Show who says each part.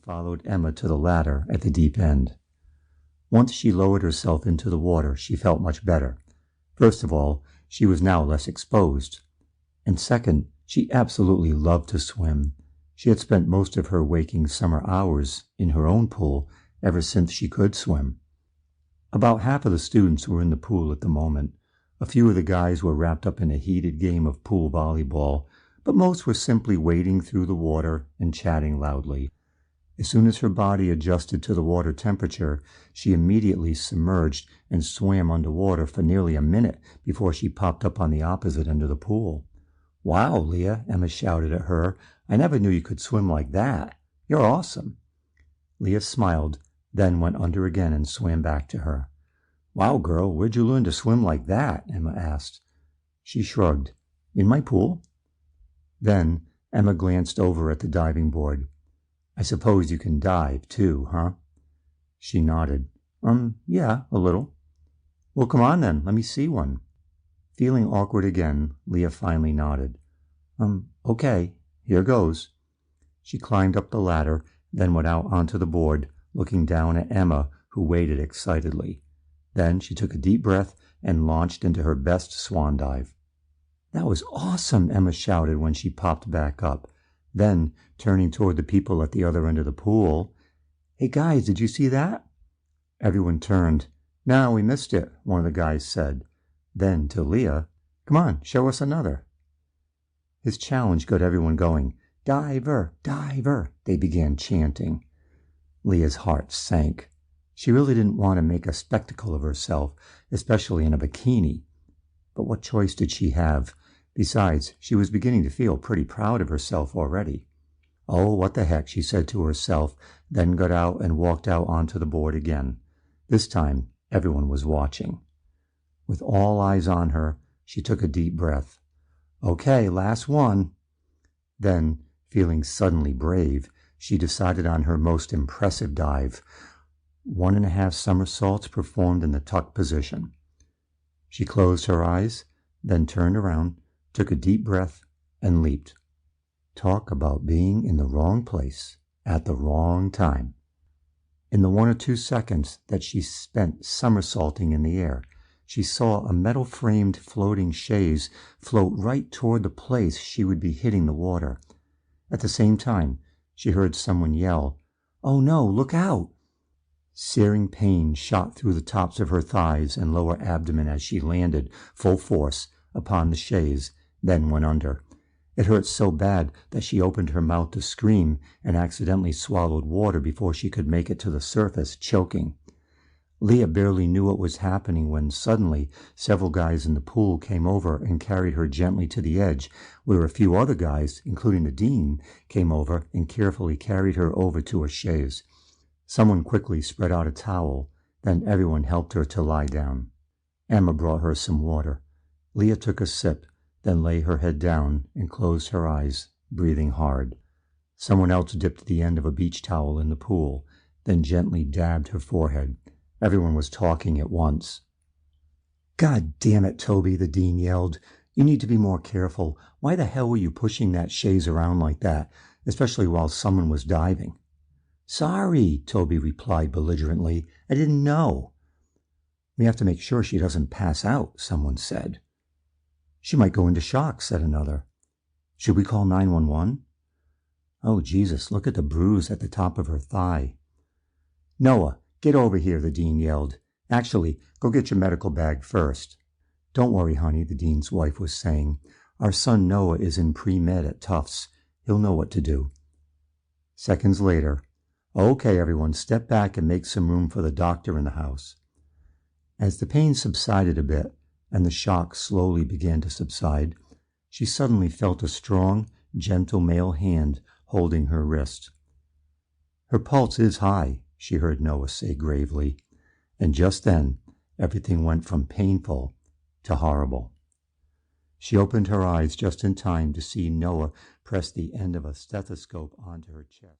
Speaker 1: followed Emma to the ladder at the deep end. Once she lowered herself into the water, she felt much better. First of all, she was now less exposed. And second, she absolutely loved to swim. She had spent most of her waking summer hours in her own pool ever since she could swim. About half of the students were in the pool at the moment. A few of the guys were wrapped up in a heated game of pool volleyball, but most were simply wading through the water and chatting loudly. As soon as her body adjusted to the water temperature, she immediately submerged and swam underwater for nearly a minute before she popped up on the opposite end of the pool. "Wow, Leah," Emma shouted at her. "I never knew you could swim like that. You're awesome." Leah smiled, then went under again and swam back to her. "Wow, girl, where'd you learn to swim like that?" Emma asked. She shrugged. "In my pool?" Then Emma glanced over at the diving board. "I suppose you can dive, too, huh?" She nodded. Yeah, a little." "Well, come on then, let me see one." Feeling awkward again, Leah finally nodded. Okay, here goes." She climbed up the ladder, then went out onto the board, looking down at Emma, who waited excitedly. Then she took a deep breath and launched into her best swan dive. "That was awesome," Emma shouted when she popped back up. Then, turning toward the people at the other end of the pool, "Hey guys, did you see that?" Everyone turned. "No, we missed it," one of the guys said. Then, to Leah, "Come on, show us another." His challenge got everyone going. "Diver, diver," they began chanting. Leah's heart sank. She really didn't want to make a spectacle of herself, especially in a bikini. But what choice did she have? Besides, she was beginning to feel pretty proud of herself already. "Oh, what the heck," she said to herself, then got out and walked out onto the board again. This time, everyone was watching. With all eyes on her, she took a deep breath. "Okay, last one." Then, feeling suddenly brave, she decided on her most impressive dive. 1.5 somersaults performed in the tuck position. She closed her eyes, then turned around, took a deep breath, and leaped. Talk about being in the wrong place at the wrong time. In the 1 or 2 seconds that she spent somersaulting in the air, she saw a metal-framed floating chaise float right toward the place she would be hitting the water. At the same time, she heard someone yell, "Oh no, look out!" Searing pain shot through the tops of her thighs and lower abdomen as she landed, full force, upon the chaise, then went under. It hurt so bad that she opened her mouth to scream and accidentally swallowed water before she could make it to the surface, choking. Leah barely knew what was happening when suddenly several guys in the pool came over and carried her gently to the edge, where a few other guys, including the dean, came over and carefully carried her over to a chaise. Someone quickly spread out a towel, then everyone helped her to lie down. Emma brought her some water. Leah took a sip, then lay her head down and closed her eyes, breathing hard. Someone else dipped the end of a beach towel in the pool, then gently dabbed her forehead. Everyone was talking at once. "God damn it, Toby," the dean yelled. "You need to be more careful. Why the hell were you pushing that chaise around like that, especially while someone was diving?" "Sorry," Toby replied belligerently. "I didn't know." "We have to make sure she doesn't pass out," someone said. "She might go into shock," said another. "Should we call 911? "Oh, Jesus, look at the bruise at the top of her thigh." "Noah, get over here," the dean yelled. "Actually, go get your medical bag first." "Don't worry, honey," the dean's wife was saying. "Our son Noah is in pre-med at Tufts. He'll know what to do." Seconds later, "Okay, everyone, step back and make some room for the doctor in the house." As the pain subsided a bit and the shock slowly began to subside, she suddenly felt a strong, gentle male hand holding her wrist. "Her pulse is high," she heard Noah say gravely, and just then everything went from painful to horrible. She opened her eyes just in time to see Noah press the end of a stethoscope onto her chest.